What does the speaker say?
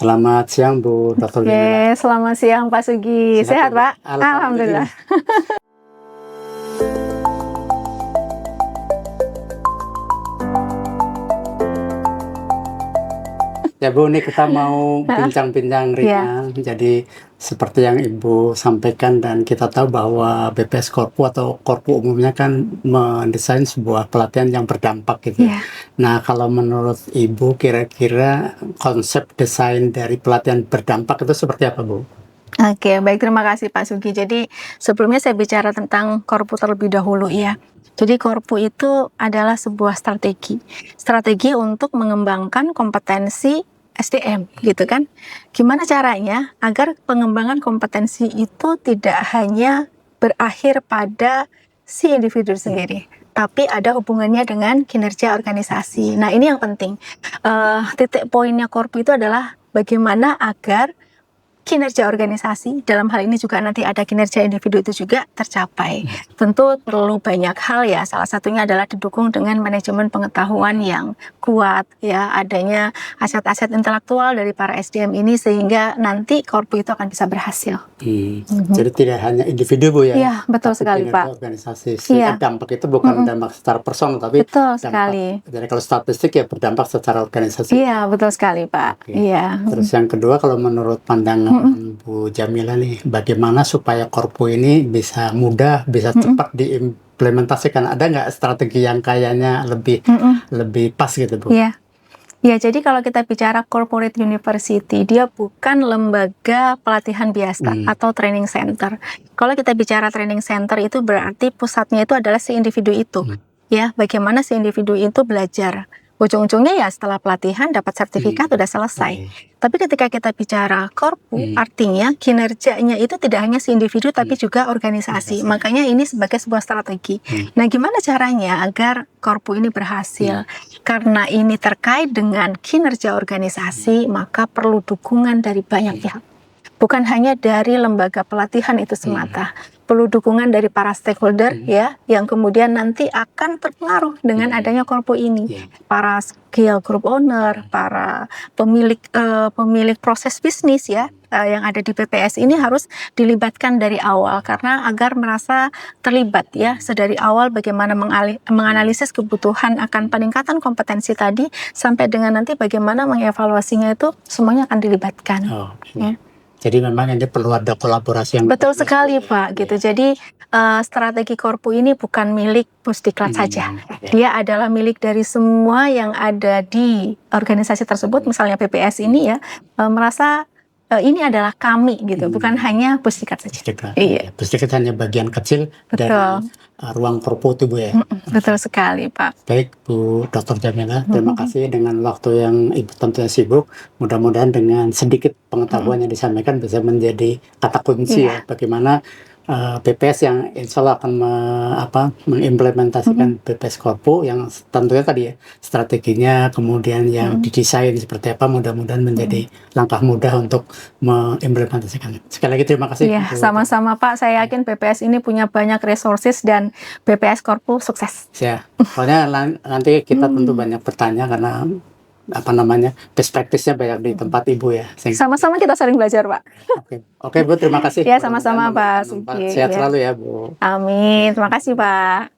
Selamat siang Bu Dr. Jamila. Oke, selamat siang Pak Sugi. Silakan, Sehat, Bu. Pak? Alhamdulillah. Ya Bu, ini kita mau bincang-bincang ringan. Jadi seperti yang Ibu sampaikan dan kita tahu bahwa BPS Korpu atau Korpu umumnya kan mendesain sebuah pelatihan yang berdampak gitu. Iya. Nah, kalau menurut Ibu kira-kira konsep desain dari pelatihan berdampak itu seperti apa Bu? Oke, baik, terima kasih Pak Sugi. Jadi sebelumnya saya bicara tentang Korpu terlebih dahulu ya. Jadi Korpu itu adalah sebuah strategi untuk mengembangkan kompetensi SDM gitu kan. Gimana caranya agar pengembangan kompetensi itu tidak hanya berakhir pada si individu sendiri, tapi ada hubungannya dengan kinerja organisasi. Nah, ini yang penting. Titik poinnya Korpu itu adalah bagaimana agar kinerja organisasi, dalam hal ini juga nanti ada kinerja individu itu juga tercapai. Tentu perlu banyak hal ya, salah satunya adalah didukung dengan manajemen pengetahuan yang kuat ya, adanya aset-aset intelektual dari para SDM ini sehingga nanti Korpu itu akan bisa berhasil. Jadi tidak hanya individu Bu ya? Iya, betul tapi sekali kinerja Pak. organisasi. Sehingga dampak itu bukan dampak secara personal, tapi Betul dampak. sekali. Jadi kalau statistik ya berdampak secara organisasi. Iya, betul sekali Pak. Oke. Iya. Terus yang kedua, kalau menurut pandangan Bu Jamila nih, bagaimana supaya Korpu ini bisa mudah, bisa cepat diimplementasikan? Ada nggak strategi yang kayaknya lebih pas gitu Bu? Iya. Ya, jadi kalau kita bicara corporate university, dia bukan lembaga pelatihan biasa atau training center. Kalau kita bicara training center itu berarti pusatnya itu adalah si individu itu. Ya, bagaimana si individu itu belajar. Ujung-ujungnya ya setelah pelatihan dapat sertifikat udah selesai. Tapi ketika kita bicara Korpu, artinya kinerjanya itu tidak hanya si individu tapi juga organisasi. Makanya ini sebagai sebuah strategi. Nah, gimana caranya agar Korpu ini berhasil? Karena ini terkait dengan kinerja organisasi, maka perlu dukungan dari banyak pihak. Bukan hanya dari lembaga pelatihan itu semata, perlu dukungan dari para stakeholder ya, yang kemudian nanti akan terpengaruh dengan adanya Korpu ini. Para skill group owner, para pemilik proses bisnis ya, yang ada di BPS ini harus dilibatkan dari awal karena agar merasa terlibat ya sedari awal bagaimana menganalisis kebutuhan akan peningkatan kompetensi tadi sampai dengan nanti bagaimana mengevaluasinya itu semuanya akan dilibatkan. Ya. Jadi memang ini perlu ada kolaborasi yang betul sekali Pak gitu. Jadi strategi Korpu ini bukan milik Pusdiklat saja. Dia adalah milik dari semua yang ada di organisasi tersebut. Misalnya BPS ini ya merasa ini adalah kami gitu, bukan hanya Pusdiklat saja. Iya. Pusdiklat hanya bagian kecil dari ruang Korpu itu Bu ya. Betul sekali Pak. Baik Bu Dr. Jamila, terima kasih dengan waktu yang Ibu tentunya sibuk. Mudah-mudahan dengan sedikit pengetahuan yang disampaikan bisa menjadi kata kunci ya bagaimana BPS yang insya Allah akan mengimplementasikan BPS Korpu yang tentunya tadi ya strateginya, kemudian yang didesain seperti apa, mudah-mudahan menjadi langkah mudah untuk mengimplementasikan. Sekali lagi terima kasih. Iya, sama-sama Pak. Saya yakin BPS ini punya banyak resources dan BPS Korpu sukses. Ya, soalnya nanti kita tentu banyak bertanya karena perspektifnya banyak di tempat Ibu ya. Sama-sama kita saling belajar Pak. Oke Bu, terima kasih. Ya, sama-sama Pak Sugi. Sehat selalu ya Bu. Amin, terima kasih Pak.